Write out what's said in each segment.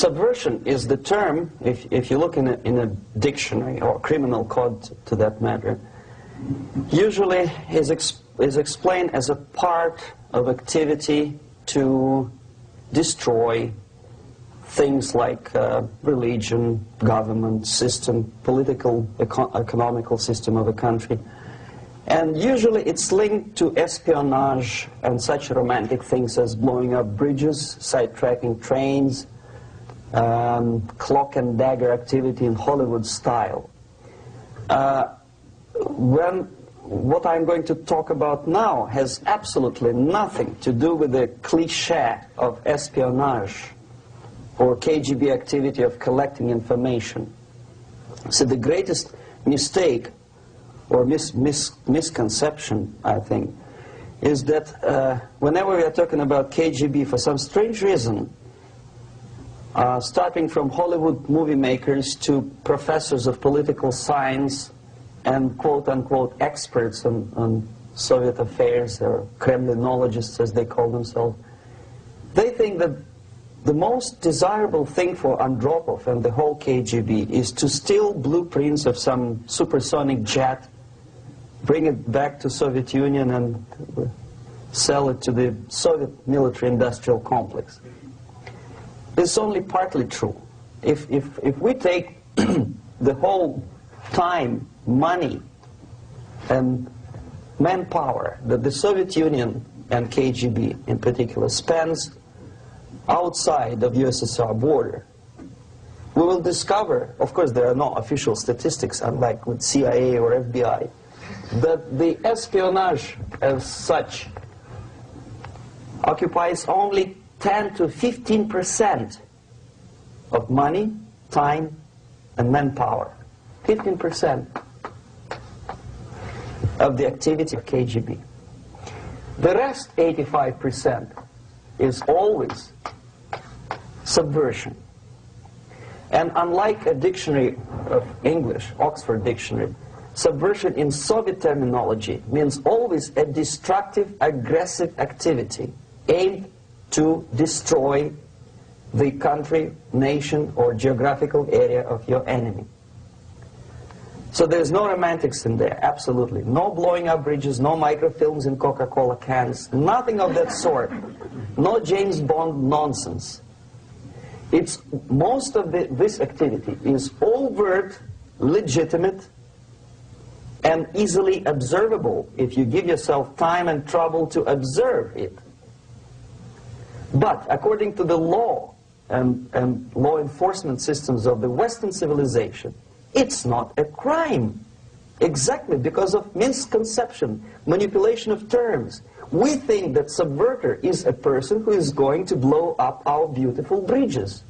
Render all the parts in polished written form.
Subversion is the term, if you look in a dictionary or criminal code to that matter, usually is explained as a part of activity to destroy things like religion, government, system, political, economical system of a country. And usually it's linked to espionage and such romantic things as blowing up bridges, sidetracking trains, cloak and dagger activity in Hollywood style. What I'm going to talk about now has absolutely nothing to do with the cliché of espionage or KGB activity of collecting information. So the greatest mistake or misconception, I think, is that whenever we are talking about KGB, for some strange reason, starting from Hollywood movie makers to professors of political science and quote-unquote experts on Soviet affairs, or Kremlinologists as they call themselves, they think that the most desirable thing for Andropov and the whole KGB is to steal blueprints of some supersonic jet, bring it back to Soviet Union and sell it to the Soviet military-industrial complex. It's only partly true. If we take the whole time, money, and manpower that the Soviet Union and KGB in particular spends outside of USSR border, we will discover, of course there are no official statistics unlike with CIA or FBI, that the espionage as such occupies only 10 to 15% of money, time, and manpower. 15% of the activity of KGB. The rest, 85%, is always subversion. And unlike a dictionary of English, Oxford Dictionary, subversion in Soviet terminology means always a destructive, aggressive activity aimed to destroy the country, nation, or geographical area of your enemy. So there's no romantics in there, absolutely. No blowing up bridges, no microfilms in Coca-Cola cans, nothing of that sort. No James Bond nonsense. It's most of this activity is overt, legitimate, and easily observable if you give yourself time and trouble to observe it. But according to the law and law enforcement systems of the Western civilization, it's not a crime. Exactly because of misconception, manipulation of terms. We think that subverter is a person who is going to blow up our beautiful bridges.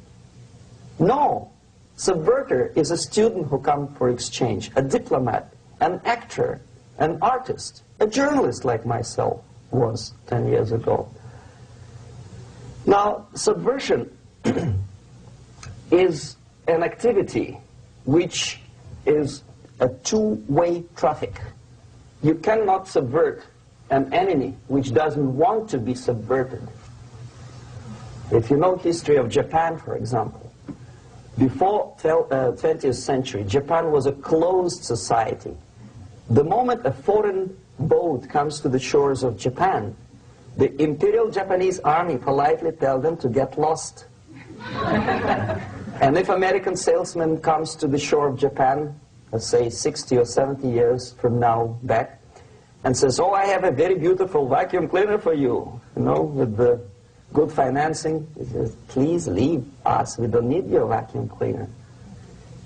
No. Subverter is a student who comes for exchange, a diplomat, an actor, an artist, a journalist like myself was 10 years ago. Now, subversion is an activity which is a two-way traffic. You cannot subvert an enemy which doesn't want to be subverted. If you know history of Japan, for example, before 20th century, Japan was a closed society. The moment a foreign boat comes to the shores of Japan, the Imperial Japanese Army politely tells them to get lost. And if American salesman comes to the shore of Japan, let's say 60 or 70 years from now back, and says, oh, I have a very beautiful vacuum cleaner for you, with the good financing, he says, please leave us, we don't need your vacuum cleaner.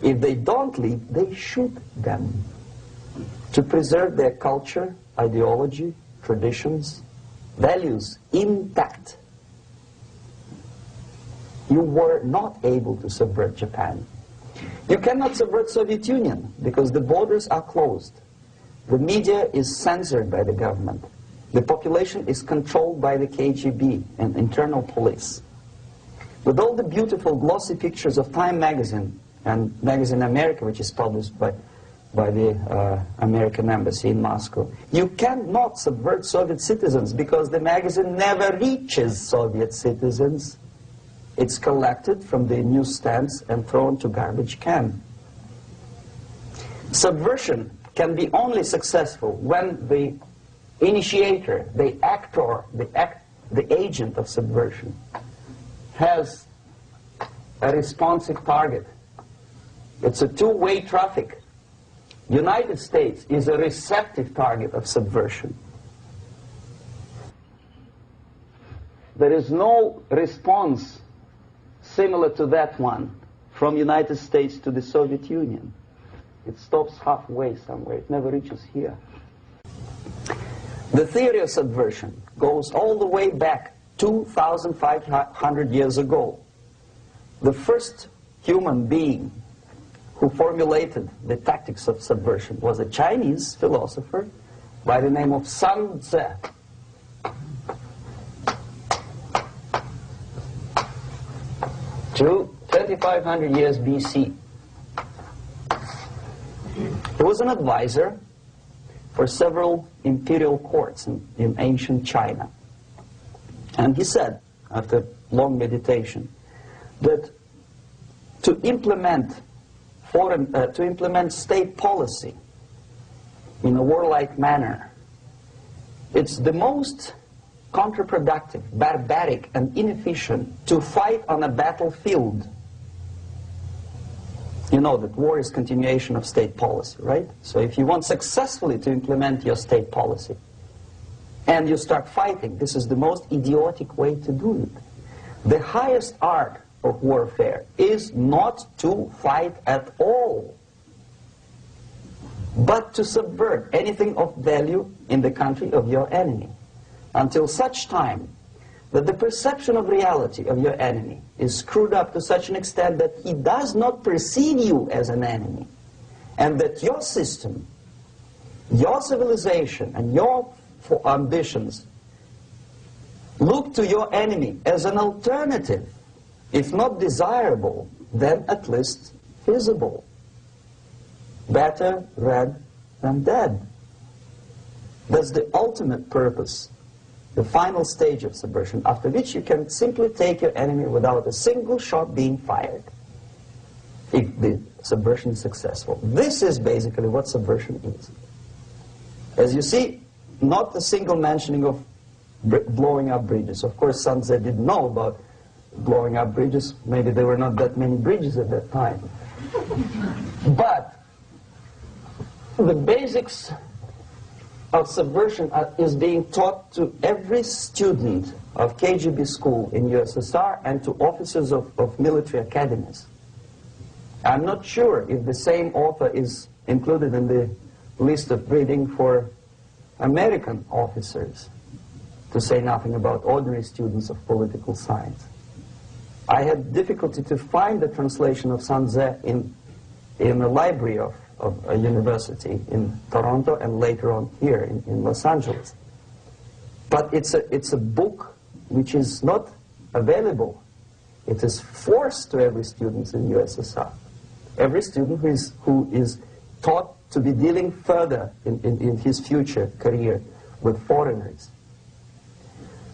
If they don't leave, they shoot them to preserve their culture, ideology, traditions, values intact. You were not able to subvert Japan. You cannot subvert Soviet Union because the borders are closed. The media is censored by the government. The population is controlled by the KGB and internal police. With all the beautiful glossy pictures of Time magazine and Magazine America, which is published by the American embassy in Moscow, you cannot subvert Soviet citizens because the magazine never reaches Soviet citizens. it's collected from the newsstands and thrown to garbage can. Subversion can be only successful when the initiator, the actor, the agent of subversion has a responsive target. It's a two-way traffic. United States is a receptive target of subversion. There is no response similar to that one from United States to the Soviet Union. It stops halfway somewhere. It never reaches here. The theory of subversion goes all the way back 2,500 years ago. The first human being who formulated the tactics of subversion was a Chinese philosopher by the name of Sun Tzu. To 2,500 years BC. He was an advisor for several imperial courts in ancient China. And he said, after long meditation, that to implement state policy in a warlike manner, it's the most counterproductive, barbaric, and inefficient to fight on a battlefield. You know that war is continuation of state policy, right? So if you want successfully to implement your state policy and you start fighting, this is the most idiotic way to do it. The highest art of warfare is not to fight at all, but to subvert anything of value in the country of your enemy, until such time that the perception of reality of your enemy is screwed up to such an extent that he does not perceive you as an enemy, and that your system, your civilization, and your ambitions look to your enemy as an alternative, if not desirable, then at least feasible. Better red than dead. That's the ultimate purpose, the final stage of subversion, after which you can simply take your enemy without a single shot being fired, if the subversion is successful. This is basically what subversion is. As you see, not a single mentioning of blowing up bridges. Of course, Sun Tzu didn't know about blowing up bridges. Maybe there were not that many bridges at that time. But the basics of subversion is being taught to every student of KGB school in USSR and to officers of military academies. I'm not sure if the same author is included in the list of reading for American officers, to say nothing about ordinary students of political science. I had difficulty to find the translation of Sun Tzu in the library of a university in Toronto and later on here in Los Angeles. But it's a book which is not available. It is forced to every student in USSR. Every student who is taught to be dealing further in his future career with foreigners.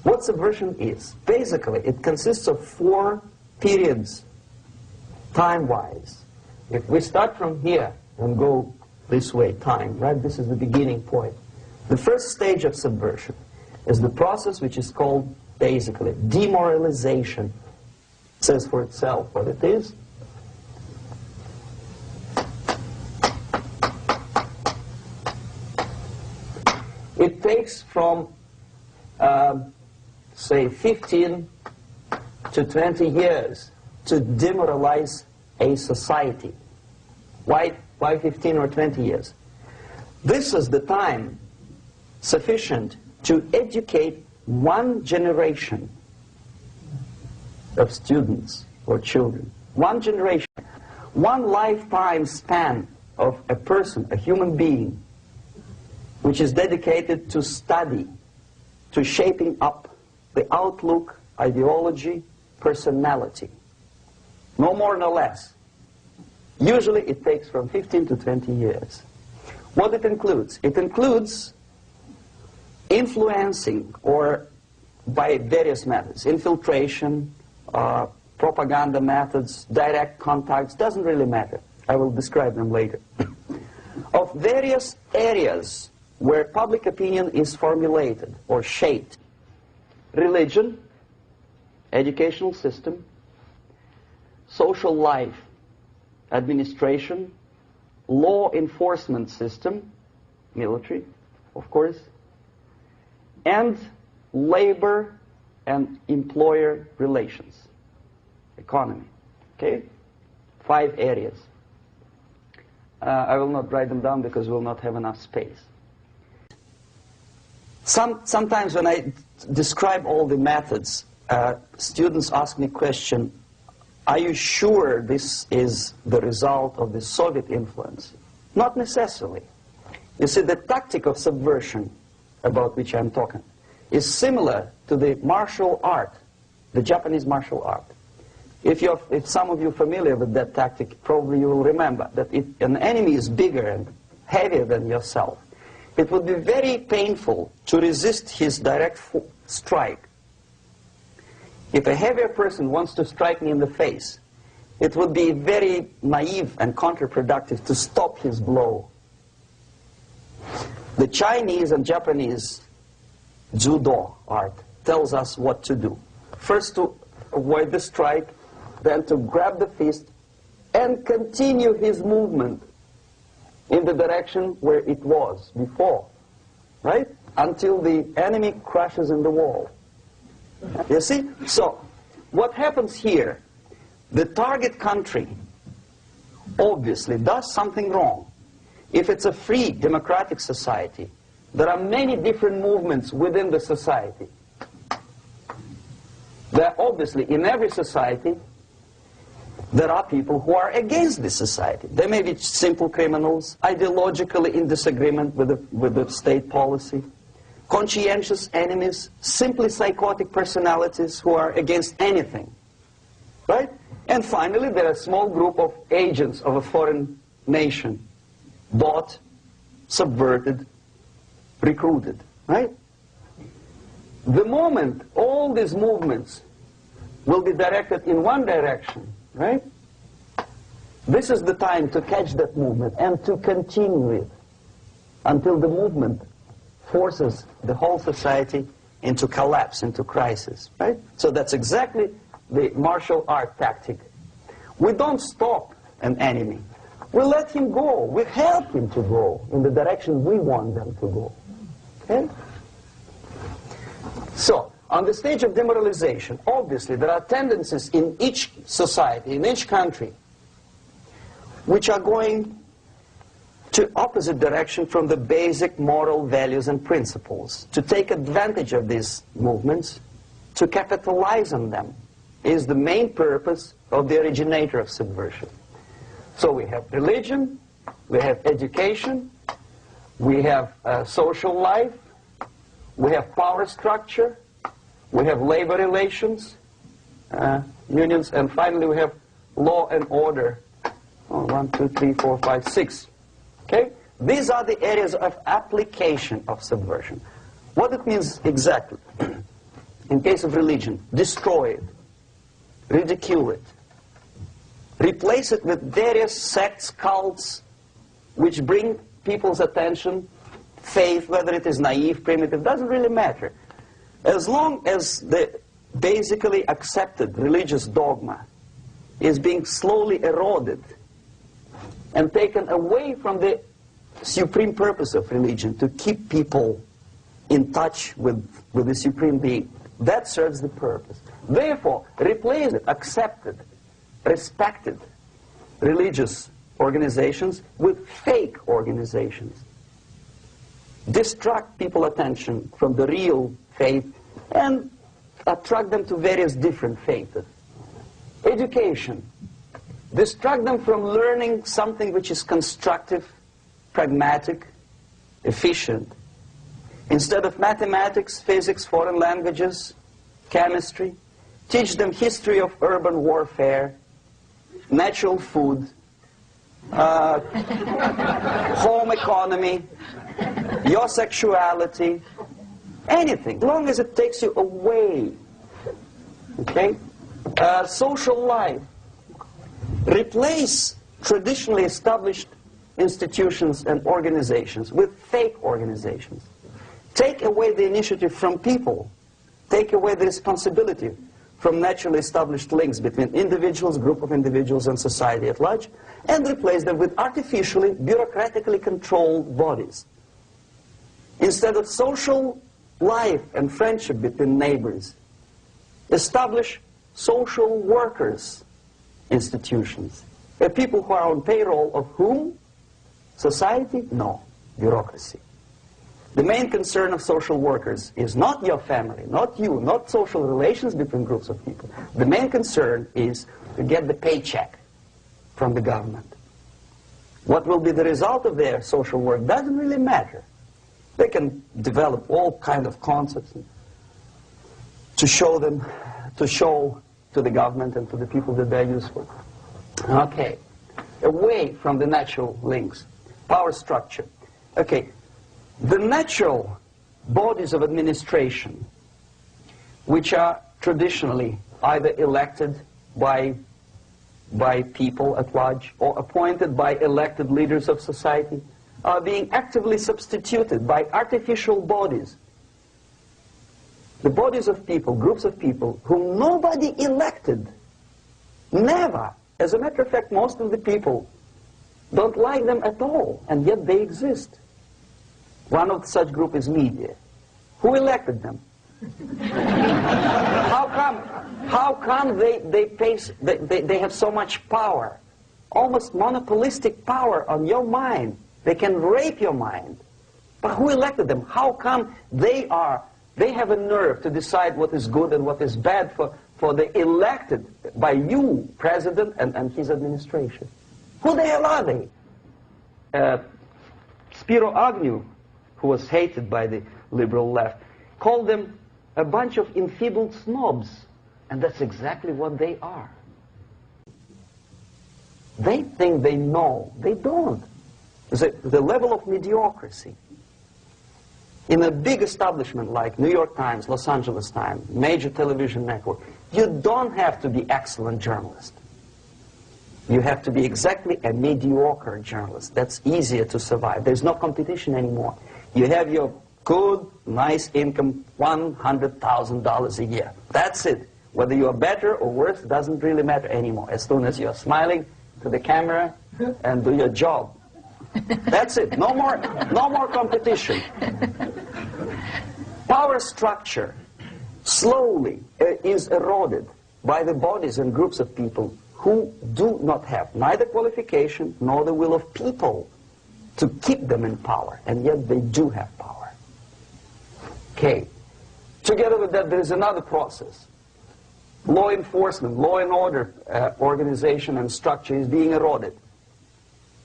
What subversion is? Basically, it consists of 4 periods, time-wise. If we start from here and go this way, time, right? This is the beginning point. The first stage of subversion is the process which is called, basically, demoralization. It says for itself what it is. It takes from, say, 15 to 20 years to demoralize a society. Why 15 or 20 years? This is the time sufficient to educate one generation of students or children. One generation. One lifetime span of a person, a human being, which is dedicated to study, to shaping up the outlook, ideology, personality. No more, no less. Usually it takes from 15 to 20 years. What it includes? It includes influencing, or by various methods, infiltration, propaganda methods, direct contacts, doesn't really matter. I will describe them later. Of various areas where public opinion is formulated or shaped. Religion, educational system, social life, administration, law enforcement system, military, of course, and labor and employer relations, economy. Okay? 5 areas. I will not write them down because we will not have enough space. Sometimes when I describe all the methods, students ask me question, are you sure this is the result of the Soviet influence? Not necessarily. You see, the tactic of subversion, about which I'm talking, is similar to the martial art, the Japanese martial art. If some of you are familiar with that tactic, probably you will remember that if an enemy is bigger and heavier than yourself, it would be very painful to resist his direct strike. If a heavier person wants to strike me in the face, it would be very naive and counterproductive to stop his blow. The Chinese and Japanese judo art tells us what to do. First to avoid the strike, then to grab the fist and continue his movement in the direction where it was before, right? Until the enemy crashes in the wall. You see? So, what happens here? The target country obviously does something wrong. If it's a free democratic society, there are many different movements within the society. There are obviously, in every society, there are people who are against this society. They may be simple criminals, ideologically in disagreement with the state policy, conscientious enemies, simply psychotic personalities who are against anything, right? And finally, there are a small group of agents of a foreign nation, bought, subverted, recruited, right? The moment all these movements will be directed in one direction, right? This is the time to catch that movement and to continue it until the movement forces the whole society into collapse, into crisis, right? So that's exactly the martial art tactic. We don't stop an enemy. We let him go. We help him to go in the direction we want them to go. Okay? So, on the stage of demoralization, obviously there are tendencies in each society, in each country, which are going to opposite direction from the basic moral values and principles. To take advantage of these movements, to capitalize on them, is the main purpose of the originator of subversion. So we have religion, we have education, we have social life, we have power structure, we have labor relations, unions, and finally we have law and order. 1, 2, 3, 4, 5, 6. Okay? These are the areas of application of subversion. What it means exactly? In case of religion, destroy it, ridicule it, replace it with various sects, cults, which bring people's attention, faith, whether it is naive, primitive, doesn't really matter. As long as the basically accepted religious dogma is being slowly eroded and taken away from the supreme purpose of religion, to keep people in touch with the supreme being, that serves the purpose. Therefore, replace it, accepted, respected religious organizations with fake organizations. Distract people's attention from the real faith and attract them to various different faiths. Education. Distract them from learning something which is constructive, pragmatic, efficient. Instead of mathematics, physics, foreign languages, chemistry, teach them history of urban warfare, natural food, home economy, your sexuality, anything, as long as it takes you away, okay, Social life. Replace traditionally established institutions and organizations with fake organizations. Take away the initiative from people. Take away the responsibility from naturally established links between individuals, group of individuals, and society at large, and replace them with artificially, bureaucratically controlled bodies. Instead of social life and friendship between neighbors, establish social workers institutions. People who are on payroll of whom? Society? No. Bureaucracy. The main concern of social workers is not your family, not you, not social relations between groups of people. The main concern is to get the paycheck from the government. What will be the result of their social work doesn't really matter. They can develop all kind of concepts to show to the government and to the people that they're useful. Okay, away from the natural links. Power structure. Okay, the natural bodies of administration, which are traditionally either elected by people at large or appointed by elected leaders of society, are being actively substituted by artificial bodies. The bodies of people, groups of people, whom nobody elected. Never. As a matter of fact, most of the people don't like them at all, and yet they exist. One of such group is media. Who elected them? How come they have so much power? Almost monopolistic power on your mind. They can rape your mind. But who elected them? How come they have a nerve to decide what is good and what is bad for the elected by you, president, and his administration? Who the hell are they? Spiro Agnew, who was hated by the liberal left, called them a bunch of enfeebled snobs. And that's exactly what they are. They think they know. They don't. The level of mediocrity. In a big establishment like New York Times, Los Angeles Times, major television network, you don't have to be excellent journalist. You have to be exactly a mediocre journalist. That's easier to survive. There's no competition anymore. You have your good, nice income, $100,000 a year. That's it. Whether you are better or worse doesn't really matter anymore. As soon as you're smiling to the camera and do your job. That's it. No more competition. Power structure slowly is eroded by the bodies and groups of people who do not have neither qualification nor the will of people to keep them in power, and yet they do have power. Okay. Together with that, there is another process. Law enforcement, law and order organization and structure is being eroded.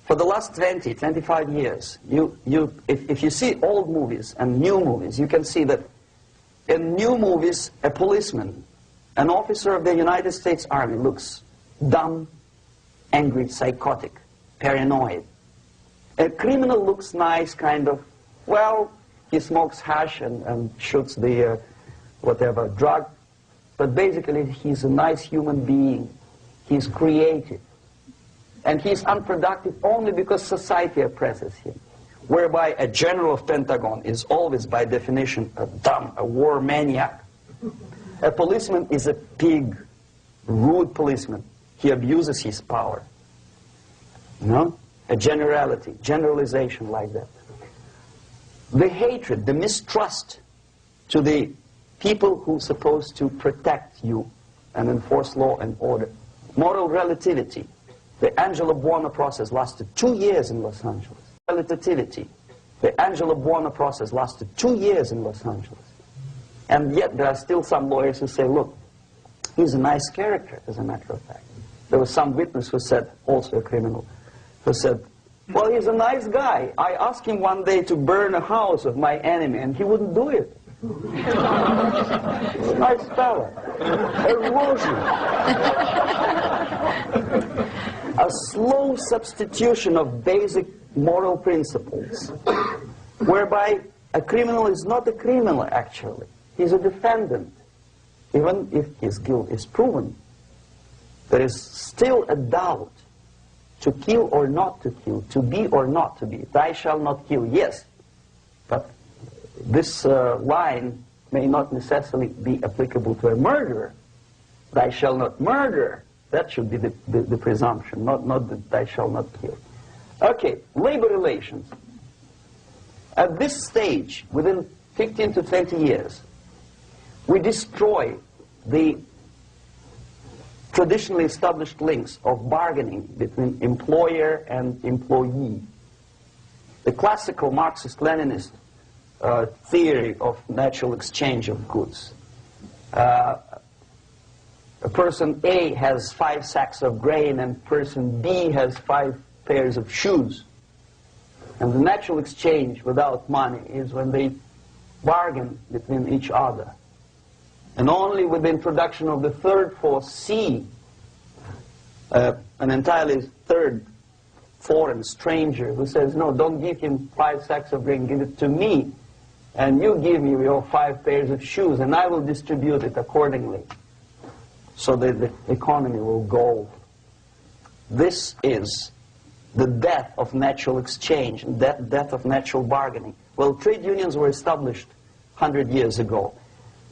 For the last 20, 25 years, if you see old movies and new movies, you can see that in new movies, a policeman, an officer of the United States Army looks dumb, angry, psychotic, paranoid. A criminal looks nice, kind of, well, he smokes hash and shoots the whatever drug, but basically he's a nice human being. He's creative. And he's unproductive only because society oppresses him. Whereby a general of Pentagon is always, by definition, a dumb, a war maniac. A policeman is a pig, rude policeman. He abuses his power. You know? A generality, generalization like that. The hatred, the mistrust to the people who are supposed to protect you and enforce law and order. Moral relativity. The Angelo Buono process lasted 2 years in Los Angeles. Relativity. The Angelo Buono process lasted 2 years in Los Angeles. And yet there are still some lawyers who say, look, he's a nice character, as a matter of fact. There was some witness who said, also a criminal, who said, well, he's a nice guy. I asked him one day to burn a house of my enemy, and he wouldn't do it. He's a nice fella. Erosion. A slow substitution of basic moral principles, whereby a criminal is not a criminal, actually. He's a defendant. Even if his guilt is proven, there is still a doubt to kill or not to kill, to be or not to be. Thou shalt not kill, yes, but this line may not necessarily be applicable to a murderer. Thou shalt not murder. That should be the presumption, not that thou shalt not kill. Okay, labor relations. At this stage, within 15 to 20 years, we destroy the traditionally established links of bargaining between employer and employee. The classical Marxist-Leninist theory of natural exchange of goods. A person A has 5 sacks of grain and person B has 5 pairs of shoes. And the natural exchange without money is when they bargain between each other. And only with the introduction of the third force, C, an entirely third foreign stranger who says, no, don't give him 5 sacks of grain, give it to me, and you give me your 5 pairs of shoes, and I will distribute it accordingly, so that the economy will go. This is the death of natural exchange, death of natural bargaining. Well, trade unions were established 100 years ago.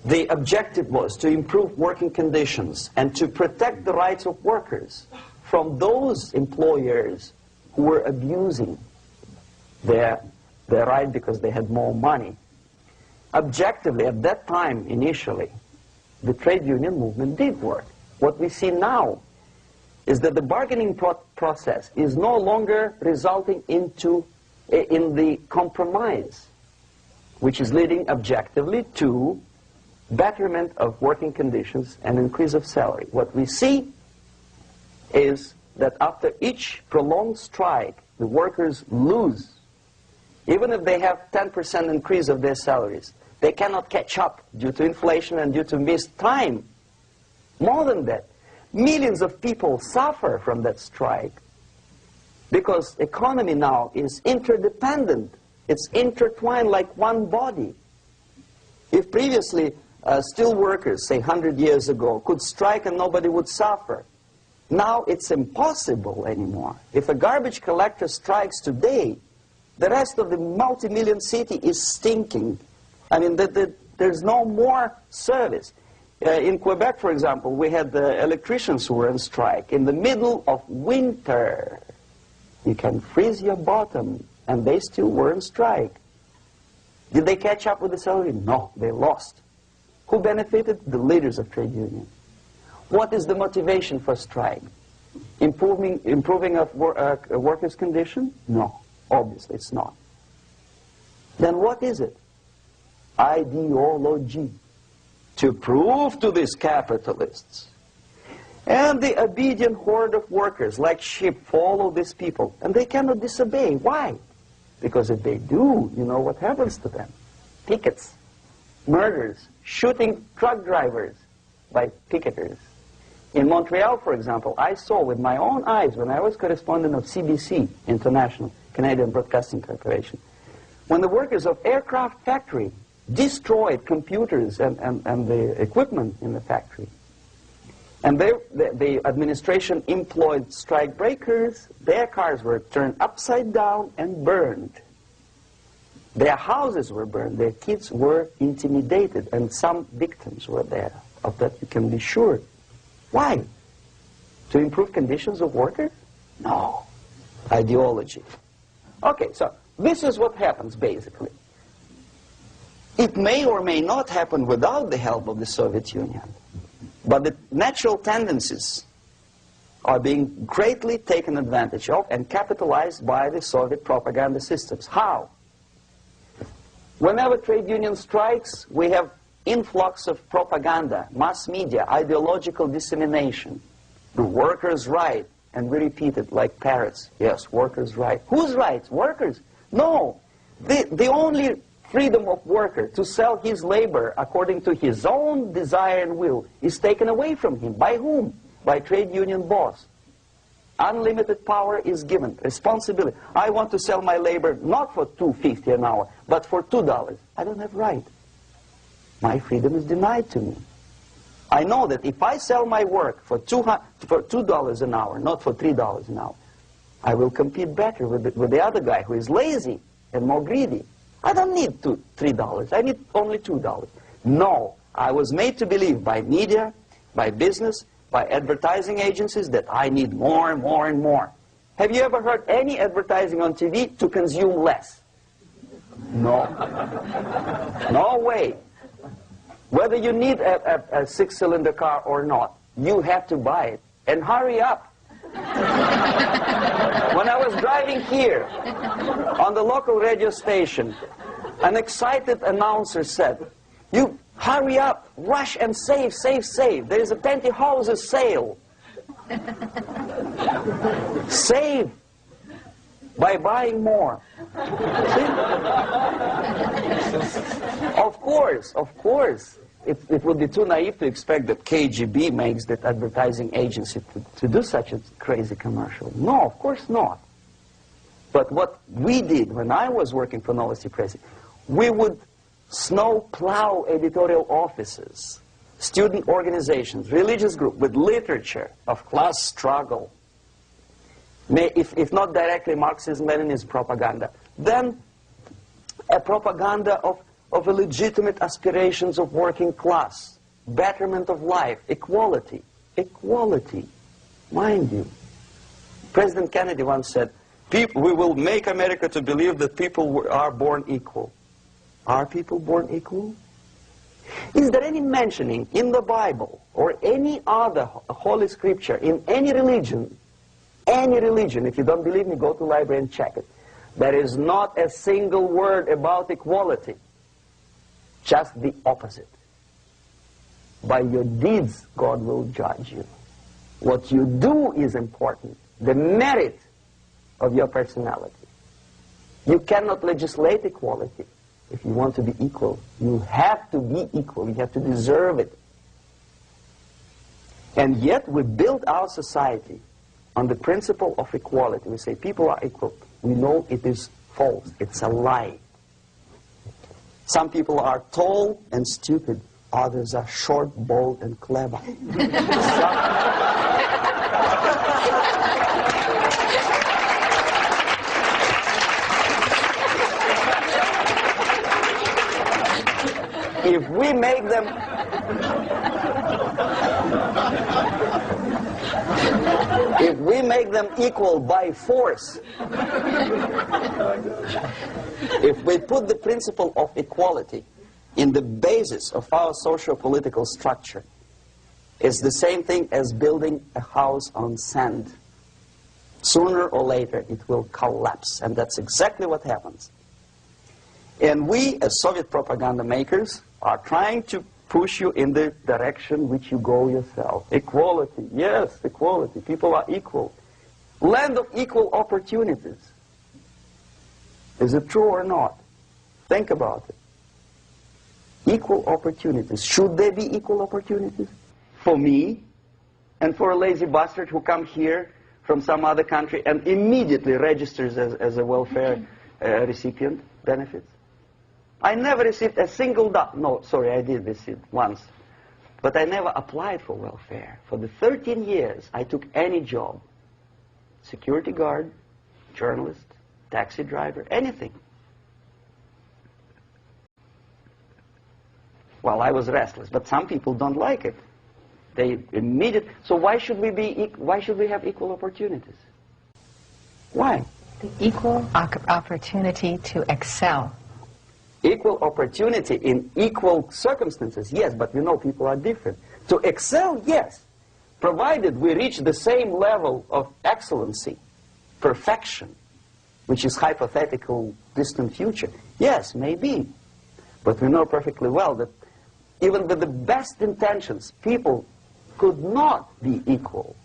The objective was to improve working conditions and to protect the rights of workers from those employers who were abusing their right because they had more money. Objectively, at that time, initially, the trade union movement did work. What we see now is that the bargaining process is no longer resulting in the compromise, which is leading objectively to betterment of working conditions and increase of salary. What we see is that after each prolonged strike, the workers lose. Even if they have 10% increase of their salaries, they cannot catch up due to inflation and due to missed time. More than that, millions of people suffer from that strike because economy now is interdependent. It's intertwined like one body. If previously steel workers, say 100 years ago, could strike and nobody would suffer, now it's impossible anymore. If a garbage collector strikes today, the rest of the multi-million city is stinking. I mean, there's no more service. In Quebec, for example, we had the electricians who were on strike in the middle of winter. You can freeze your bottom, and they still were on strike. Did they catch up with the salary? No, they lost. Who benefited? The leaders of trade unions. What is the motivation for strike? Improving of workers' condition? No, obviously it's not. Then what is it? Ideology. To prove to these capitalists. And the obedient horde of workers, like sheep, follow these people. And they cannot disobey. Why? Because if they do, you know what happens to them. Pickets, murders, shooting truck drivers by picketers. In Montreal, for example, I saw with my own eyes when I was correspondent of CBC International, Canadian Broadcasting Corporation, when the workers of aircraft factory destroyed computers and the equipment in the factory. And the administration employed strike breakers. Their cars were turned upside down and burned. Their houses were burned. Their kids were intimidated. And some victims were there. Of that you can be sure. Why? To improve conditions of workers? No. Ideology. Okay, so this is what happens basically. It may or may not happen without the help of the Soviet Union. But the natural tendencies are being greatly taken advantage of and capitalized by the Soviet propaganda systems. How? Whenever trade union strikes, we have influx of propaganda, mass media, ideological dissemination. The workers' right, and we repeat it like parrots. Yes, workers' right. Whose rights? Workers? No. The only freedom of worker to sell his labor according to his own desire and will is taken away from him. By whom? By trade union boss. Unlimited power is given. Responsibility. I want to sell my labor not for $2.50 an hour, but for $2. I don't have right. My freedom is denied to me. I know that if I sell my work for $2 an hour, not for $3 an hour, I will compete better with the other guy who is lazy and more greedy. I don't need $3. I need only $2. No, I was made to believe by media, by business, by advertising agencies that I need more and more and more. Have you ever heard any advertising on TV to consume less? No. No way. Whether you need a six-cylinder car or not, you have to buy it. And hurry up. When I was driving here on the local radio station, an excited announcer said, "You hurry up, rush and save, save, save. There is a pantyhose sale." Save by buying more. See? Of course. It would be too naive to expect that KGB makes that advertising agency to do such a crazy commercial. No, of course not. But what we did when I was working for Novosti Press, we would snow plow editorial offices, student organizations, religious groups with literature of class struggle, if not directly Marxism-Leninism propaganda, then a propaganda of a legitimate aspirations of working class, betterment of life, equality, mind you. President Kennedy once said, we will make America to believe that people are born equal. Are people born equal? Is there any mentioning in the Bible or any other holy scripture in any religion, if you don't believe me, go to the library and check it. There is not a single word about equality. Just the opposite. By your deeds, God will judge you. What you do is important. The merit of your personality. You cannot legislate equality. If you want to be equal, you have to be equal. You have to deserve it. And yet we build our society on the principle of equality. We say people are equal. We know it is false. It's a lie. Some people are tall and stupid. Others are short, bold, and clever. If we make them equal by force, if we put the principle of equality in the basis of our socio-political structure, it's the same thing as building a house on sand. Sooner or later it will collapse, and that's exactly what happens. And we, as Soviet propaganda makers, are trying to push you in the direction which you go yourself. Equality, yes, equality. People are equal. Land of equal opportunities. Is it true or not? Think about it. Equal opportunities. Should there be equal opportunities? For me, and for a lazy bastard who comes here from some other country and immediately registers as a welfare recipient, benefits. I never received a single dollar. No, sorry, I did receive once. But I never applied for welfare. For the 13 years, I took any job. Security guard, journalist, taxi driver, anything. Well, I was restless, but some people don't like it. They immediately. So why should we have equal opportunities? Why? The equal opportunity to excel. Equal opportunity in equal circumstances, yes, but you know people are different. To excel, yes, provided we reach the same level of excellency, perfection, which is hypothetical, distant future. Yes, maybe. But we know perfectly well that even with the best intentions, people could not be equal.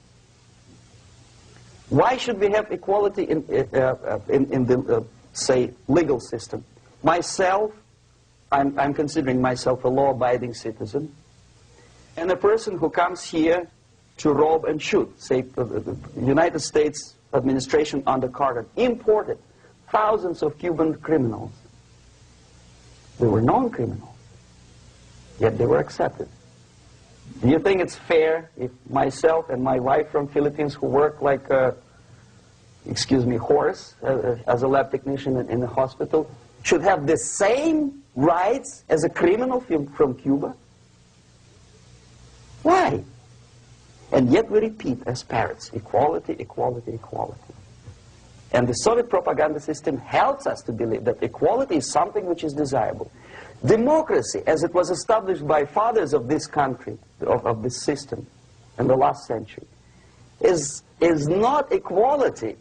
Why should we have equality in the, say, legal system? Myself, I'm considering myself a law-abiding citizen, and a person who comes here to rob and shoot, say, the United States administration under Carter imported thousands of Cuban criminals. They were non-criminals, yet they were accepted. Do you think it's fair if myself and my wife from Philippines, who work like a, excuse me, horse as a lab technician in a hospital, should have the same rights as a criminal from Cuba? Why? And yet we repeat as parrots, equality, equality, equality. And the Soviet propaganda system helps us to believe that equality is something which is desirable. Democracy, as it was established by fathers of this country, of this system in the last century, is not equality.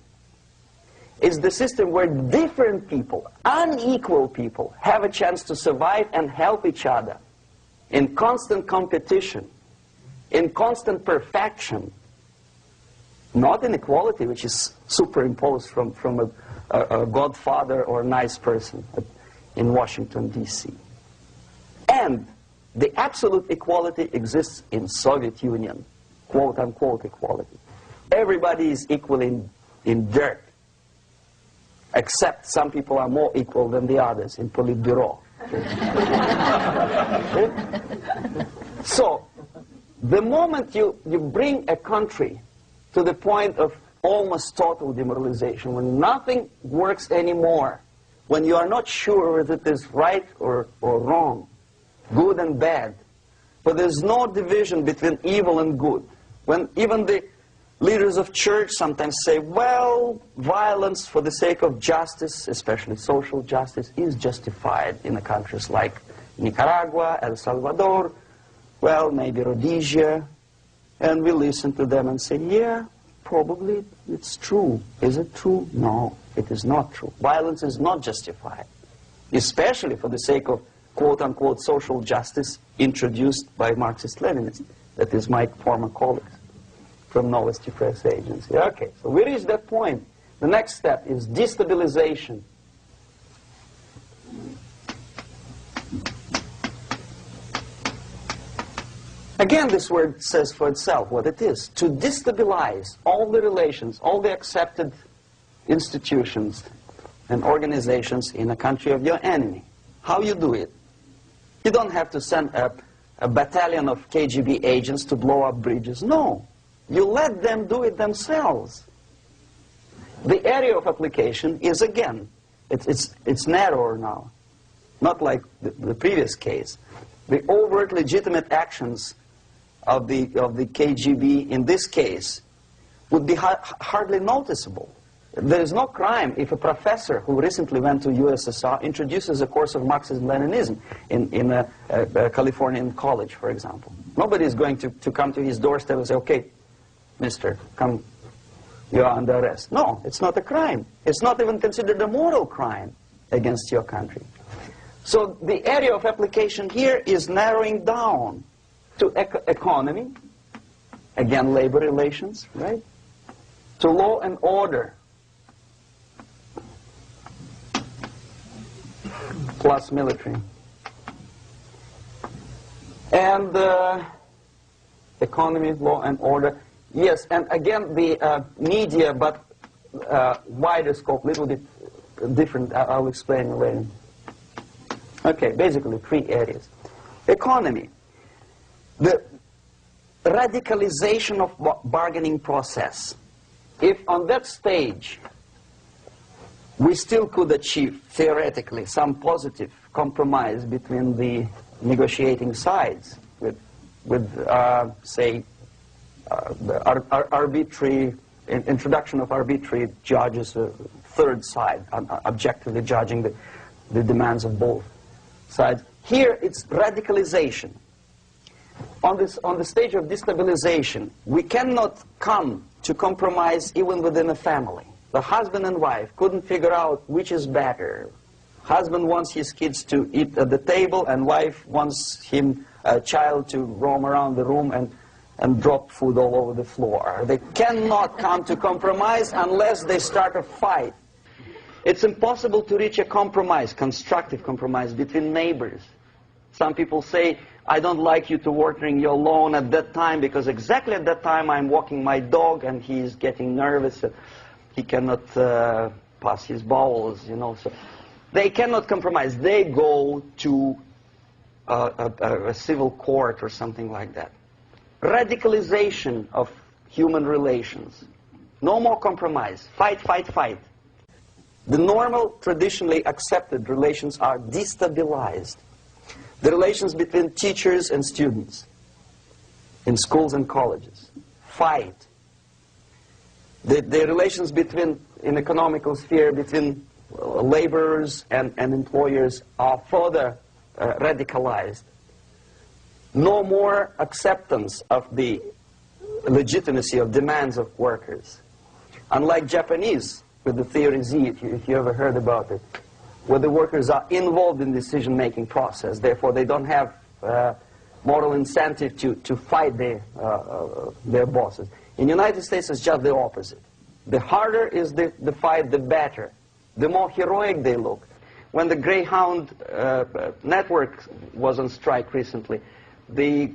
It's the system where different people, unequal people, have a chance to survive and help each other in constant competition, in constant perfection, not in equality, which is superimposed from a godfather or a nice person in Washington, D.C. And the absolute equality exists in Soviet Union, quote-unquote equality. Everybody is equal in dirt, except some people are more equal than the others in Politburo. So, the moment you bring a country to the point of almost total demoralization, when nothing works anymore, when you are not sure whether it is right or wrong, good and bad, but there's no division between evil and good, when even the leaders of church sometimes say, well, violence for the sake of justice, especially social justice, is justified in the countries like Nicaragua, El Salvador, well, maybe Rhodesia, and we listen to them and say, yeah, probably it's true. Is it true? No, it is not true. Violence is not justified, especially for the sake of quote-unquote social justice introduced by Marxist-Leninists. That is my former colleagues from Novosti Press Agency. Okay, so we reached that point. The next step is destabilization. Again, this word says for itself what it is. To destabilize all the relations, all the accepted institutions and organizations in a country of your enemy. How you do it? You don't have to send a battalion of KGB agents to blow up bridges. No. You let them do it themselves. The area of application is, again, it's narrower now. Not like the previous case. The overt legitimate actions of the KGB in this case would be hardly noticeable. There is no crime if a professor who recently went to USSR introduces a course of Marxism-Leninism in a Californian college, for example. Nobody is going to come to his doorstep and say, okay, mister, come, you are under arrest. No, it's not a crime. It's not even considered a moral crime against your country. So the area of application here is narrowing down to economy, again labor relations, right? To law and order, plus military. And economy, law and order. Yes, and again the media, but wider scope, little bit different. I'll explain later. Okay, basically 3 areas. Economy. The radicalization of bargaining process. If on that stage we still could achieve, theoretically, some positive compromise between the negotiating sides with say, the arbitrary, introduction of arbitrary judges, a third side, objectively judging the demands of both sides. Here it's radicalization. On the stage of destabilization, we cannot come to compromise even within a family. The husband and wife couldn't figure out which is better. Husband wants his kids to eat at the table, and wife wants a child to roam around the room and drop food all over the floor. They cannot come to compromise unless they start a fight. It's impossible to reach a compromise, constructive compromise, between neighbors. Some people say, I don't like you to watering your lawn at that time because exactly at that time I'm walking my dog and he's getting nervous. He cannot pass his bowels, you know. So they cannot compromise. They go to a civil court or something like that. radicalization of human relations. No more compromise. Fight, fight, fight. The normal, traditionally accepted relations are destabilized. The relations between teachers and students in schools and colleges. Fight. The relations between, in economical sphere, between laborers and employers are further radicalized. No more acceptance of the legitimacy of demands of workers. Unlike Japanese, with the Theory Z, if you ever heard about it, where the workers are involved in the decision-making process, therefore they don't have moral incentive to fight their bosses. In the United States, it's just the opposite. The harder is the fight, the better. The more heroic they look. When the Greyhound network was on strike recently, the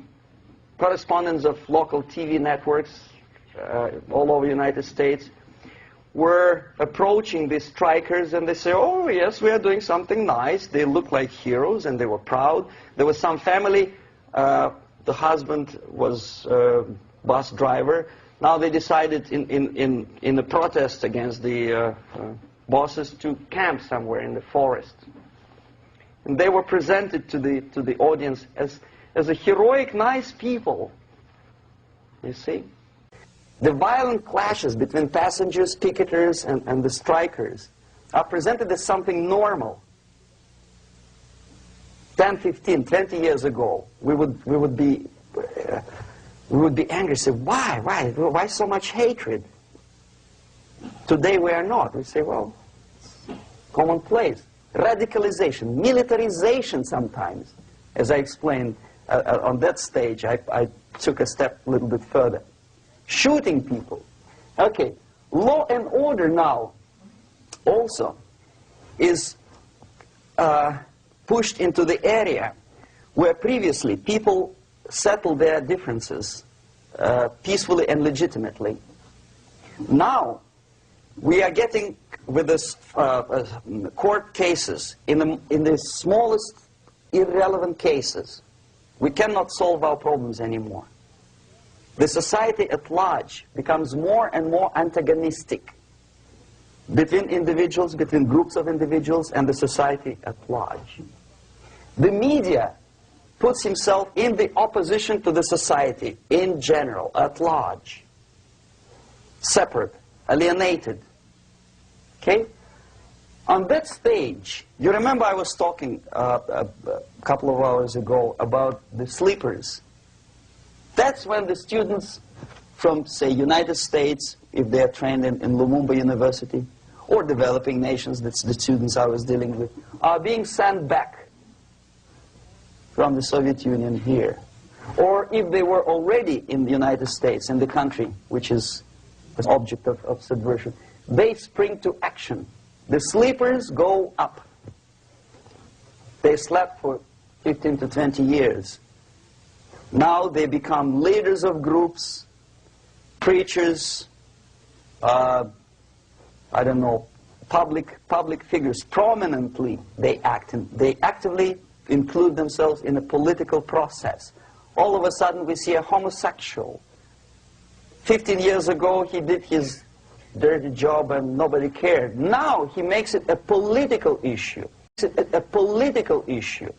correspondents of local TV networks all over the United States were approaching these strikers, and they say, oh yes, we are doing something nice. They look like heroes, and they were proud. There was some family, the husband was bus driver. Now they decided in a protest against the bosses to camp somewhere in the forest. And they were presented to the audience as a heroic, nice people. You see? The violent clashes between passengers, picketers, and the strikers are presented as something normal. 10, 15, 20 years ago, we would be angry, say, why so much hatred? Today we are not. We say, well, it's commonplace. Radicalization, militarization sometimes. As I explained on that stage, I took a step a little bit further. Shooting people. Okay, law and order now also is pushed into the area where previously people settled their differences peacefully and legitimately. Now we are getting with this court cases in the smallest irrelevant cases. We cannot solve our problems anymore. The society at large becomes more and more antagonistic between individuals, between groups of individuals, and the society at large. The media puts himself in the opposition to the society in general, at large. Separate, alienated. Okay? On that stage, you remember I was talking a couple of hours ago about the sleepers. That's when the students from, say, United States, if they are trained in Lumumba University, or developing nations, that's the students I was dealing with, are being sent back from the Soviet Union here. Or if they were already in the United States, in the country, which is the object of subversion, they spring to action. The sleepers go up. They slept for 15 to 20 years. Now they become leaders of groups, preachers, I don't know, public figures. Prominently they actively include themselves in a political process. All of a sudden we see a homosexual. 15 years ago he did his dirty job and nobody cared. Now he makes it a political issue. A political issue.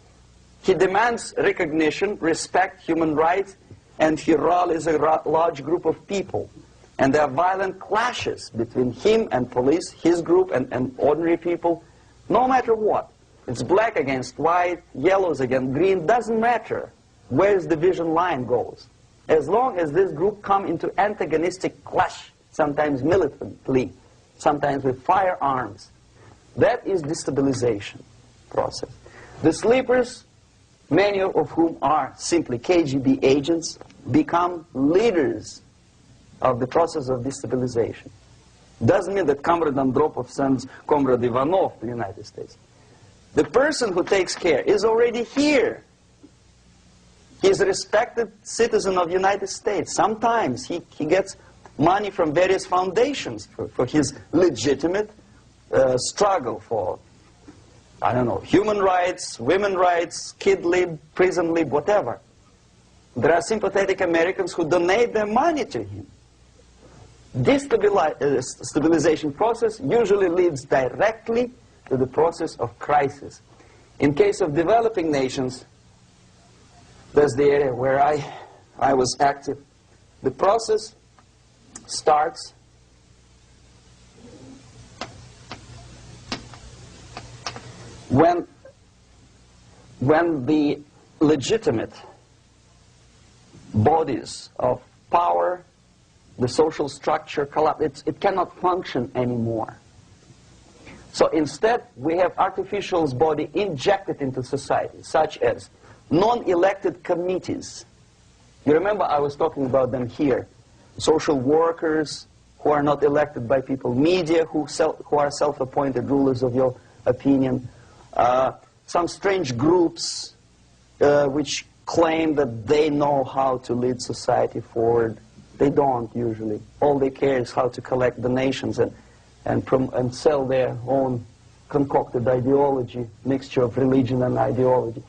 He demands recognition, respect, human rights, and he rallies a large group of people. And there are violent clashes between him and police, his group and ordinary people, no matter what. It's black against white, yellows against green, doesn't matter where his division line goes. As long as this group come into antagonistic clash, sometimes militantly, sometimes with firearms, that is destabilization process. The sleepers, many of whom are simply KGB agents, become leaders of the process of destabilization. Doesn't mean that Comrade Andropov sends Comrade Ivanov to the United States. The person who takes care is already here. He is a respected citizen of the United States. Sometimes he gets money from various foundations for his legitimate struggle for, I don't know, human rights, women's rights, kid lib, prison lib, whatever. There are sympathetic Americans who donate their money to him. Destabilization process usually leads directly to the process of crisis. In case of developing nations, that's the area where I was active. The process starts when the legitimate bodies of power, the social structure collapse. It cannot function anymore. So instead, we have artificial body injected into society, such as non-elected committees. You remember I was talking about them here. Social workers who are not elected by people, media who are self-appointed rulers of your opinion, some strange groups which claim that they know how to lead society forward. They don't usually. All they care is how to collect donations and sell their own concocted ideology, mixture of religion and ideology.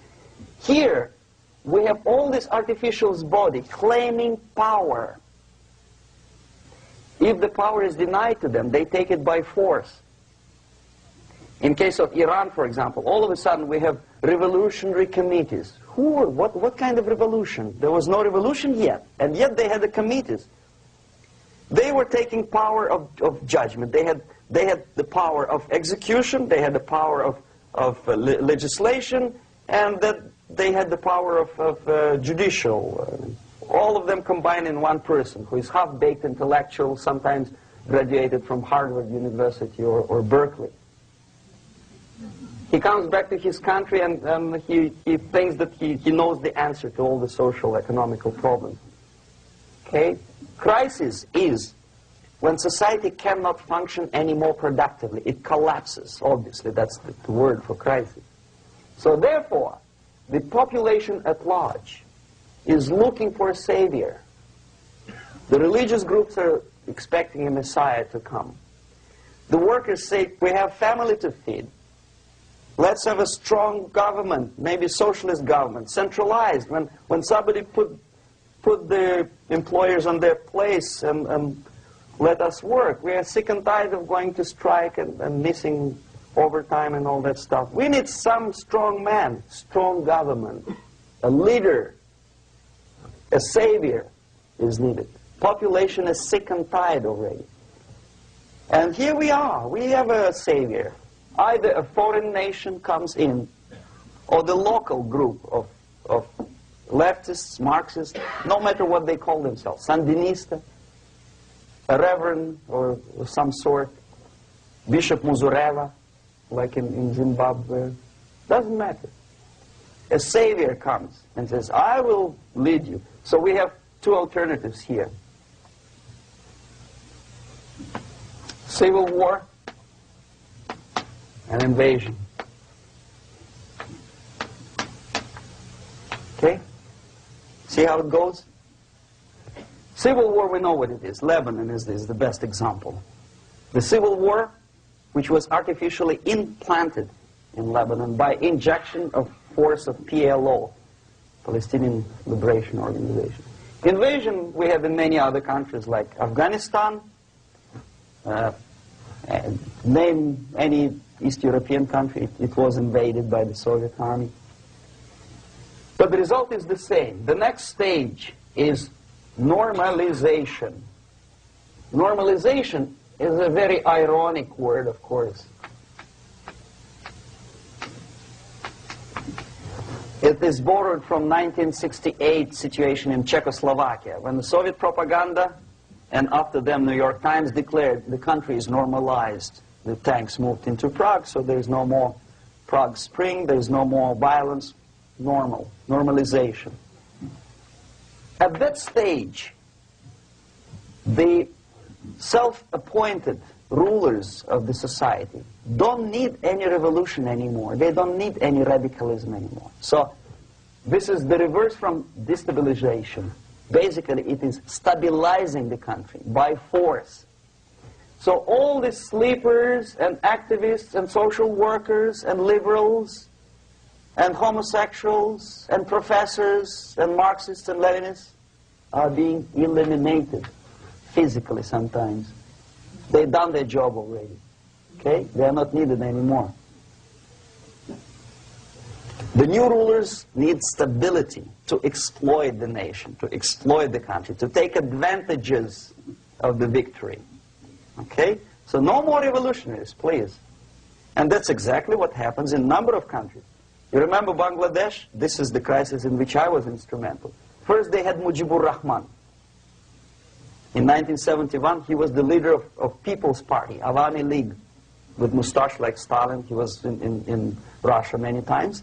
Here, we have all this artificial body claiming power. If the power is denied to them, they take it by force. In case of Iran, for example, all of a sudden we have revolutionary committees. What kind of revolution? There was no revolution yet, and yet they had the committees. They were taking power of judgment. They had the power of execution, they had the power of legislation, and that they had the power of judicial. All of them combined in one person, who is half-baked intellectual, sometimes graduated from Harvard University or Berkeley. He comes back to his country and he thinks that he knows the answer to all the social, economical problems. Okay? Crisis is when society cannot function any more productively. It collapses, obviously. That's the word for crisis. So therefore, the population at large is looking for a savior. The religious groups are expecting a Messiah to come. The workers say, we have family to feed. Let's have a strong government, maybe socialist government, centralized. When somebody put the employers on their place and let us work. We are sick and tired of going to strike and missing overtime and all that stuff. We need some strong man, strong government, a leader, a savior is needed. Population is sick and tired already. And here we are. We have a savior. Either a foreign nation comes in, or the local group of leftists, Marxists, no matter what they call themselves, Sandinista, a reverend or some sort, Bishop Muzureva, like in Zimbabwe, doesn't matter. A savior comes and says, I will lead you. So we have two alternatives here. Civil war and invasion. Okay? See how it goes? Civil war, we know what it is. Lebanon is the best example. The civil war, which was artificially implanted in Lebanon by injection of force of PLO, Palestinian Liberation Organization. Invasion we have in many other countries like Afghanistan, name any East European country, it was invaded by the Soviet army. But the result is the same. The next stage is normalization. Normalization is a very ironic word, of course. It is borrowed from 1968 situation in Czechoslovakia, when the Soviet propaganda, and after them New York Times, declared the country is normalized. The tanks moved into Prague, so there is no more Prague Spring, there is no more violence. Normalization. At that stage, the self-appointed rulers of the society don't need any revolution anymore. They don't need any radicalism anymore. So this is the reverse from destabilization. Basically, it is stabilizing the country by force. So all the sleepers and activists and social workers and liberals and homosexuals and professors and Marxists and Leninists are being eliminated physically sometimes. They've done their job already. Okay? They are not needed anymore. The new rulers need stability to exploit the nation, to exploit the country, to take advantages of the victory. Okay? So no more revolutionaries, please. And that's exactly what happens in a number of countries. You remember Bangladesh? This is the crisis in which I was instrumental. First they had Mujibur Rahman. In 1971, he was the leader of People's Party, Awami League, with mustache like Stalin. He was in Russia many times.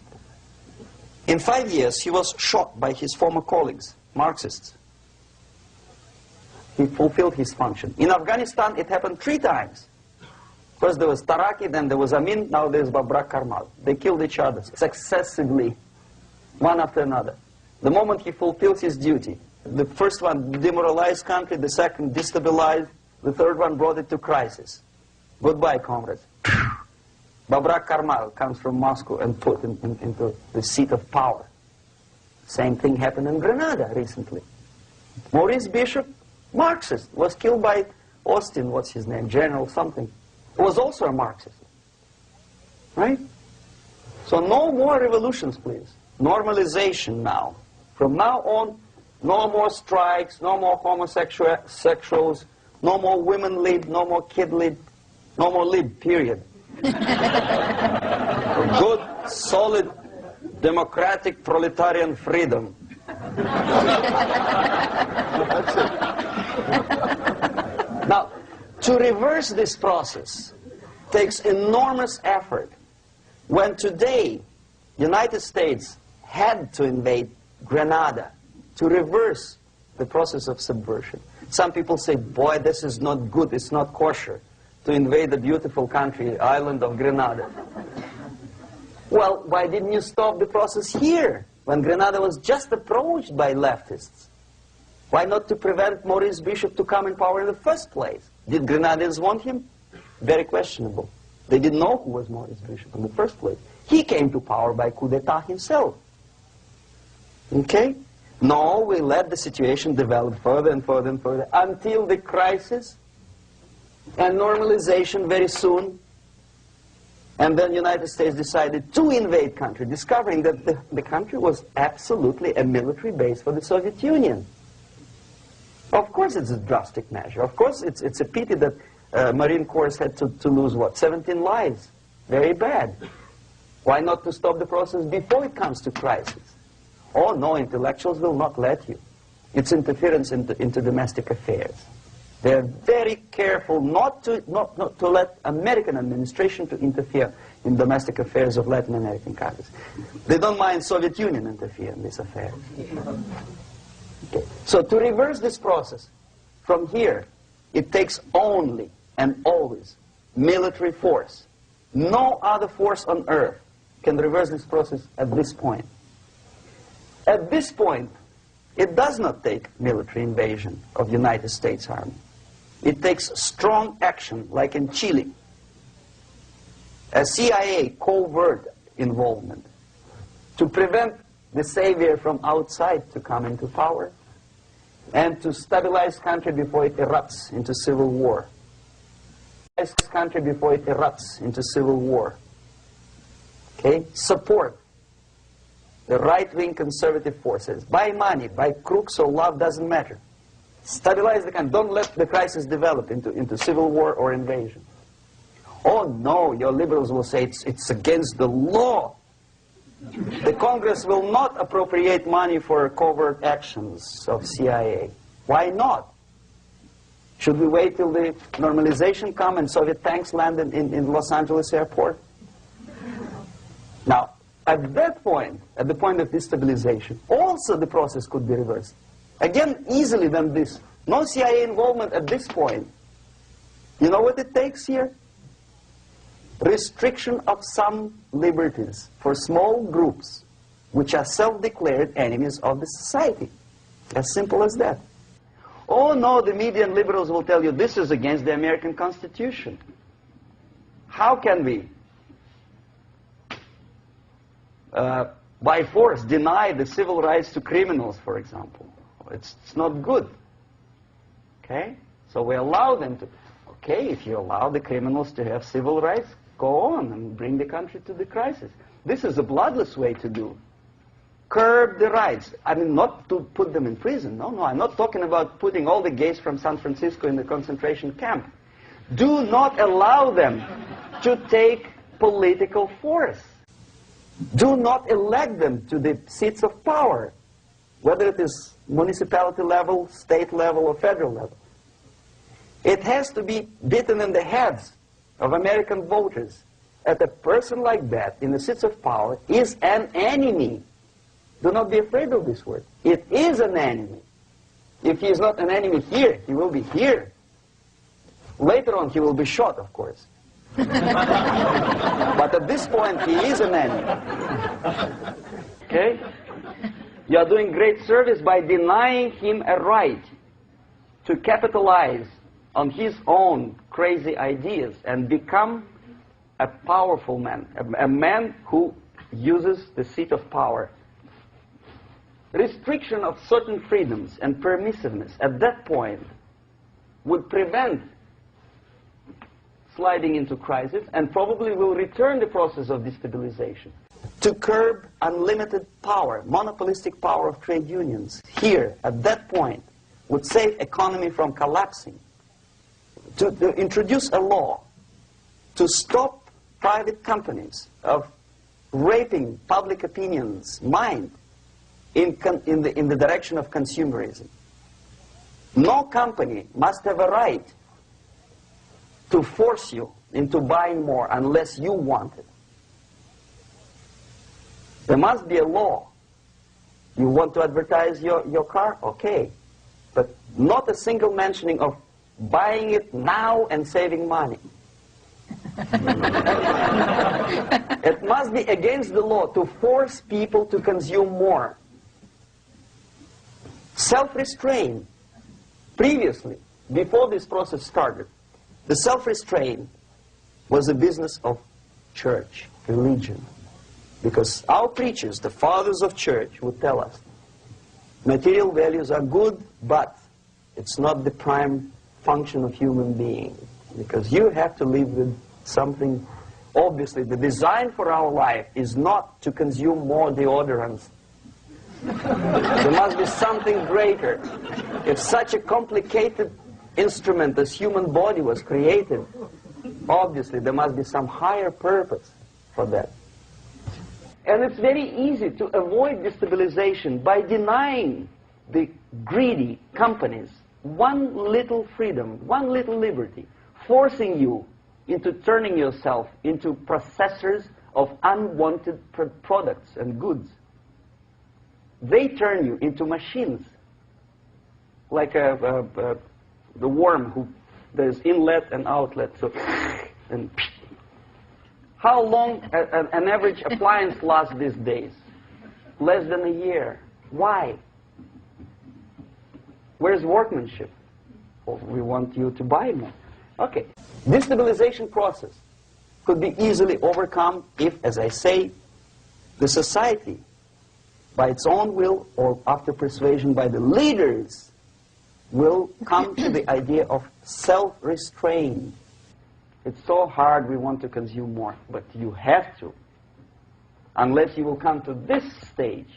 In 5 years, he was shot by his former colleagues, Marxists. He fulfilled his function. In Afghanistan, it happened 3 times. First there was Taraki, then there was Amin, now there's Babrak Karmal. They killed each other successively, one after another. The moment he fulfills his duty, the first one demoralized country, the second destabilized, the third one brought it to crisis. Goodbye, comrades. Babrak Karmal comes from Moscow and put into the seat of power. Same thing happened in Grenada recently. Maurice Bishop, Marxist, was killed by Austin, what's his name, General something. He was also a Marxist. Right? So no more revolutions, please. Normalization now. From now on, no more strikes, no more homosexuals, no more women lib, no more kid lib, no more lib, period. Good, solid, democratic, proletarian freedom. That's it. Now, to reverse this process takes enormous effort. When today, United States had to invade Grenada to reverse the process of subversion. Some people say, boy, this is not good, it's not kosher to invade the beautiful country, island of Grenada. Well, why didn't you stop the process here, when Grenada was just approached by leftists? Why not to prevent Maurice Bishop to come in power in the first place? Did Grenadians want him? Very questionable. They didn't know who was Maurice Bishop in the first place. He came to power by coup d'etat himself. Okay? No, we let the situation develop further and further and further until the crisis and normalization very soon. And then the United States decided to invade country, discovering that the country was absolutely a military base for the Soviet Union. Of course it's a drastic measure. Of course it's a pity that Marine Corps had to lose, what, 17 lives. Very bad. Why not to stop the process before it comes to crisis? Oh no, intellectuals will not let you. It's interference into domestic affairs. They're very careful not to let American administration to interfere in domestic affairs of Latin American countries. They don't mind Soviet Union interfere in these affairs. Okay. So to reverse this process, from here, it takes only and always military force. No other force on earth can reverse this process at this point. At this point, it does not take military invasion of the United States Army. It takes strong action, like in Chile. A CIA covert involvement to prevent the savior from outside to come into power and to stabilize country before it erupts into civil war. Country before it erupts into civil war. Okay? Support the right-wing conservative forces. By money, by crooks or love, doesn't matter. Stabilize the country. Don't let the crisis develop into civil war or invasion. Oh no, your liberals will say it's against the law. The Congress will not appropriate money for covert actions of CIA. Why not? Should we wait till the normalization come and Soviet tanks land in Los Angeles airport? Now, at that point, at the point of destabilization, also the process could be reversed. Again, easily than this. No CIA involvement at this point. You know what it takes here? Restriction of some liberties for small groups which are self-declared enemies of the society. As simple as that. Oh no, the media and liberals will tell you this is against the American Constitution. How can we by force deny the civil rights to criminals, for example. It's not good. Okay? So we allow them to. Okay, if you allow the criminals to have civil rights, go on and bring the country to the crisis. This is a bloodless way to do. Curb the rights. I mean, not to put them in prison. No, I'm not talking about putting all the gays from San Francisco in the concentration camp. Do not allow them to take political force. Do not elect them to the seats of power, whether it is municipality level, state level, or federal level. It has to be beaten in the heads of American voters that a person like that in the seats of power is an enemy. Do not be afraid of this word. It is an enemy. If he is not an enemy here, he will be here. Later on, he will be shot, of course. But at this point, he is an enemy. Okay? You are doing great service by denying him a right to capitalize on his own crazy ideas and become a powerful man, a man who uses the seat of power. Restriction of certain freedoms and permissiveness at that point would prevent sliding into crisis and probably will return the process of destabilization. To curb unlimited power, monopolistic power of trade unions here at that point would save economy from collapsing. To introduce a law to stop private companies of raping public opinion's mind in the direction of consumerism. No company must have a right to force you into buying more unless you want it. There must be a law. You want to advertise your car? Okay. But not a single mentioning of buying it now and saving money. It must be against the law to force people to consume more. Self-restraint. Previously, before this process started, the self-restraint was a business of church, religion. Because our preachers, the fathers of church, would tell us, material values are good, but it's not the prime function of human being. Because you have to live with something. Obviously, the design for our life is not to consume more deodorants. There must be something greater. If such a complicated instrument as human body was created, obviously there must be some higher purpose for that. And it's very easy to avoid destabilization by denying the greedy companies one little freedom, one little liberty, forcing you into turning yourself into processors of unwanted products and goods. They turn you into machines, like the worm who there's inlet and outlet. So, and how long an average appliance lasts these days? Less than a year. Why? Where's workmanship? Well, we want you to buy more. Okay. Destabilization process could be easily overcome if, as I say, the society, by its own will or after persuasion by the leaders, will come to the idea of self-restraint. It's so hard we want to consume more, but you have to. Unless you will come to this stage,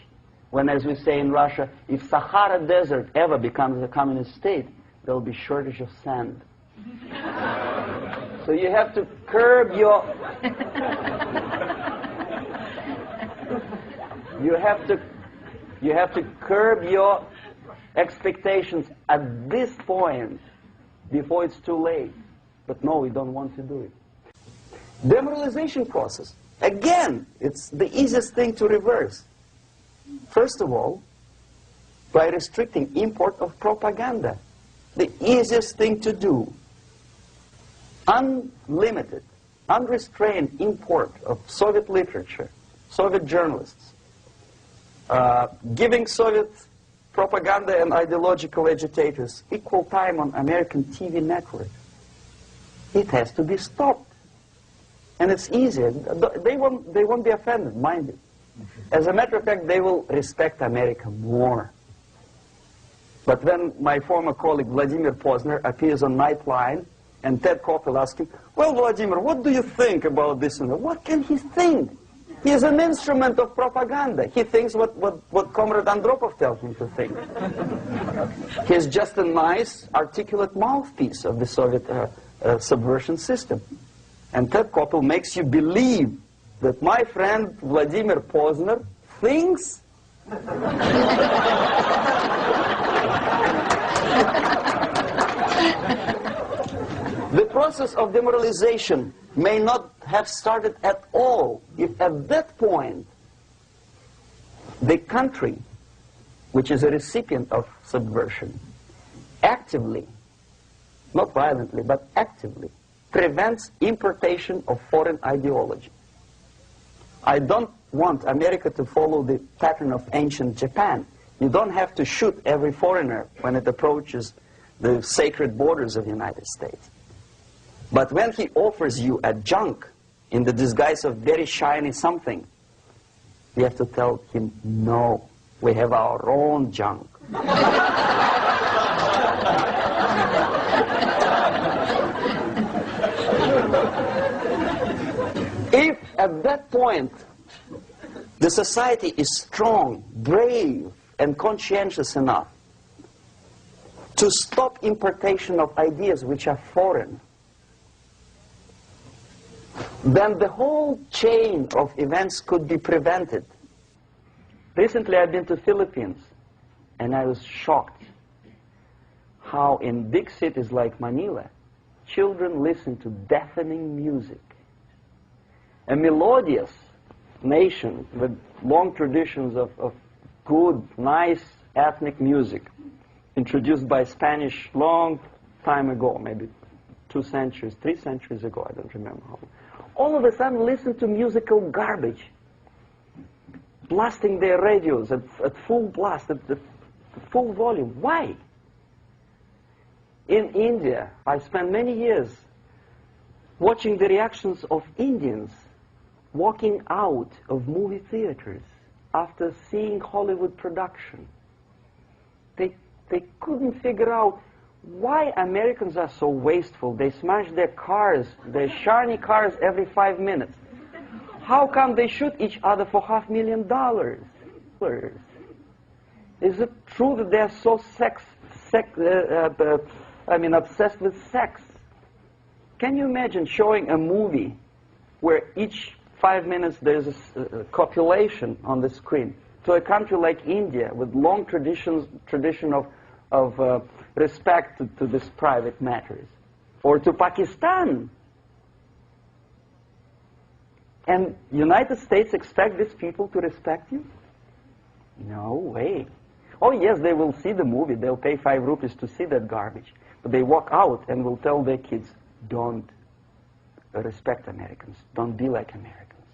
when, as we say in Russia, if Sahara Desert ever becomes a communist state, there will be shortage of sand. So you have to curb your... You have to curb your expectations at this point before it's too late. But no, we don't want to do it. Demoralization process. Again, it's the easiest thing to reverse. First of all, by restricting import of propaganda. The easiest thing to do. Unlimited, unrestrained import of Soviet literature, Soviet journalists. Giving Soviet propaganda and ideological agitators equal time on American TV network. It has to be stopped. And it's easy. They won't be offended, mind you. As a matter of fact, they will respect America more. But when my former colleague Vladimir Posner appears on Nightline and Ted Koppel asks him, well, Vladimir, what do you think about this? And what can he think? He is an instrument of propaganda. He thinks what Comrade Andropov tells him to think. He is just a nice, articulate mouthpiece of the Soviet subversion system. And Ted Koppel makes you believe that my friend Vladimir Posner thinks the process of demoralization may not have started at all if at that point the country, which is a recipient of subversion, actively, not violently, but actively, prevents importation of foreign ideology. I don't want America to follow the pattern of ancient Japan. You don't have to shoot every foreigner when it approaches the sacred borders of the United States. But when he offers you a junk in the disguise of very shiny something, you have to tell him, no, we have our own junk. If at that point the society is strong, brave, and conscientious enough to stop importation of ideas which are foreign, then the whole chain of events could be prevented. Recently I've been to the Philippines, and I was shocked how in big cities like Manila, children listen to deafening music. A melodious nation with long traditions of good, nice ethnic music, introduced by Spanish long time ago, maybe 2 centuries, 3 centuries ago, I don't remember how. All of a sudden listen to musical garbage, blasting their radios at full blast, at full volume. Why? In India, I spent many years watching the reactions of Indians walking out of movie theaters after seeing Hollywood production. They couldn't figure out why Americans are so wasteful. They smash their cars, their shiny cars, every 5 minutes. How come they shoot each other for $500,000? Is it true that they're so obsessed with sex? Can you imagine showing a movie where each 5 minutes there's a copulation on the screen to a country like India with long tradition of respect to these private matters, or to Pakistan? And United States expect these people to respect you? No way. Oh yes, they will see the movie, they'll pay 5 rupees to see that garbage, but they walk out and will tell their kids, don't respect Americans, don't be like Americans.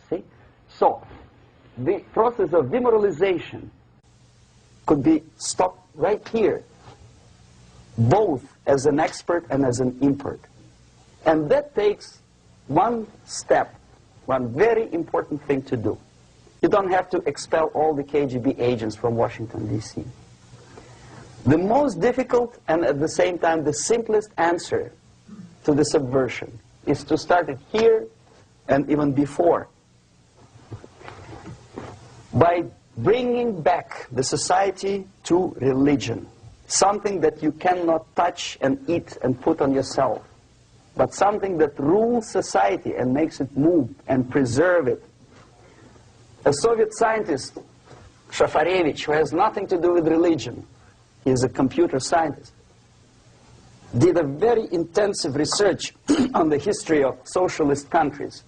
See? So, the process of demoralization could be stopped right here, both as an expert and as an import. And that takes one step, one very important thing to do. You don't have to expel all the KGB agents from Washington, D.C. The most difficult and at the same time the simplest answer to the subversion is to start it here and even before, by bringing back the society to religion, something that you cannot touch and eat and put on yourself, but something that rules society and makes it move and preserve it. A Soviet scientist, Shafarevich, who has nothing to do with religion, he is a computer scientist, did a very intensive research on the history of socialist countries.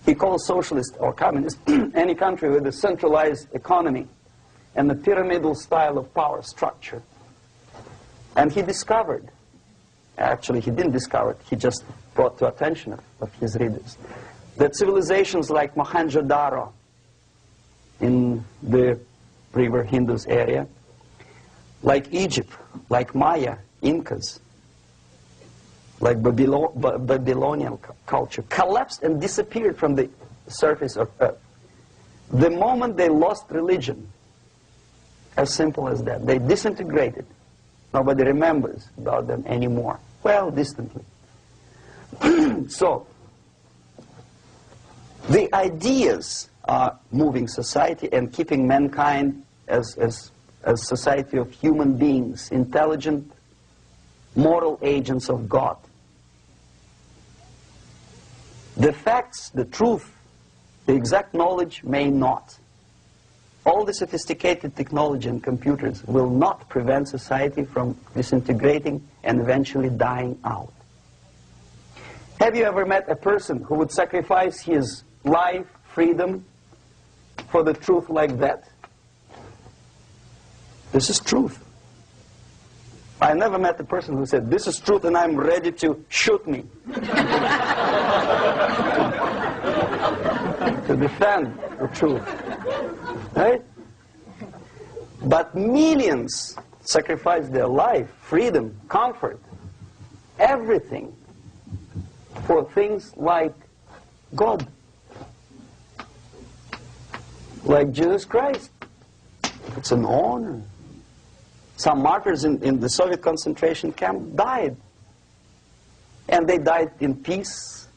He calls socialist or communist any country with a centralized economy and a pyramidal style of power structure. And he discovered, actually he didn't discover it, he just brought to attention of his readers, that civilizations like Mohenjo-Daro in the river Indus area, like Egypt, like Maya, Incas, like Babylonian culture, collapsed and disappeared from the surface of Earth. The moment they lost religion, as simple as that, they disintegrated. Nobody remembers about them anymore. Well, distantly. So, the ideas are moving society and keeping mankind as a society of human beings, intelligent, moral agents of God. The facts, the truth, the exact knowledge may not. All the sophisticated technology and computers will not prevent society from disintegrating and eventually dying out. Have you ever met a person who would sacrifice his life, freedom, for the truth like that? This is truth. I never met a person who said, this is truth and I'm ready to shoot me. To defend the truth. Right? But millions sacrifice their life, freedom, comfort, everything for things like God, like Jesus Christ. It's an honor. Some martyrs in the Soviet concentration camp died. And they died in peace,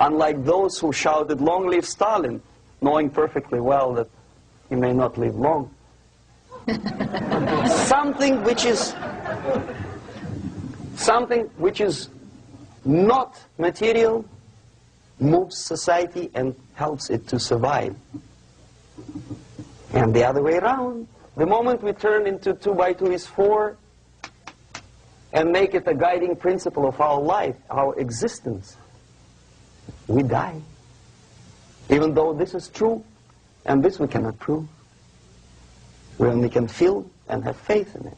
unlike those who shouted, "Long live Stalin," knowing perfectly well that he may not live long. Something which is not material moves society and helps it to survive. And the other way around, the moment we turn into 2 by 2 is 4 and make it a guiding principle of our life, our existence, we die. Even though this is true, and this we cannot prove. We only can feel and have faith in it.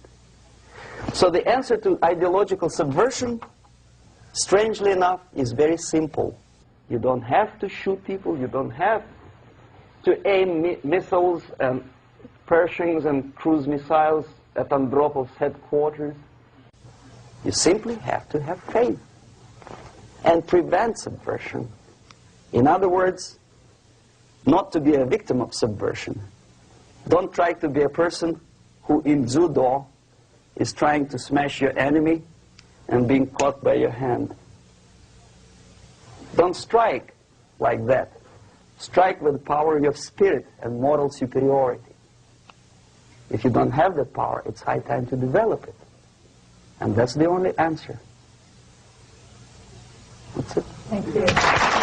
So the answer to ideological subversion, strangely enough, is very simple. You don't have to shoot people, you don't have to aim missiles and Pershings and cruise missiles at Andropov's headquarters. You simply have to have faith and prevent subversion. In other words, not to be a victim of subversion. Don't try to be a person who in judo is trying to smash your enemy and being caught by your hand. Don't strike like that. Strike with the power of spirit and moral superiority. If you don't have that power, it's high time to develop it. And that's the only answer. That's it. Thank you.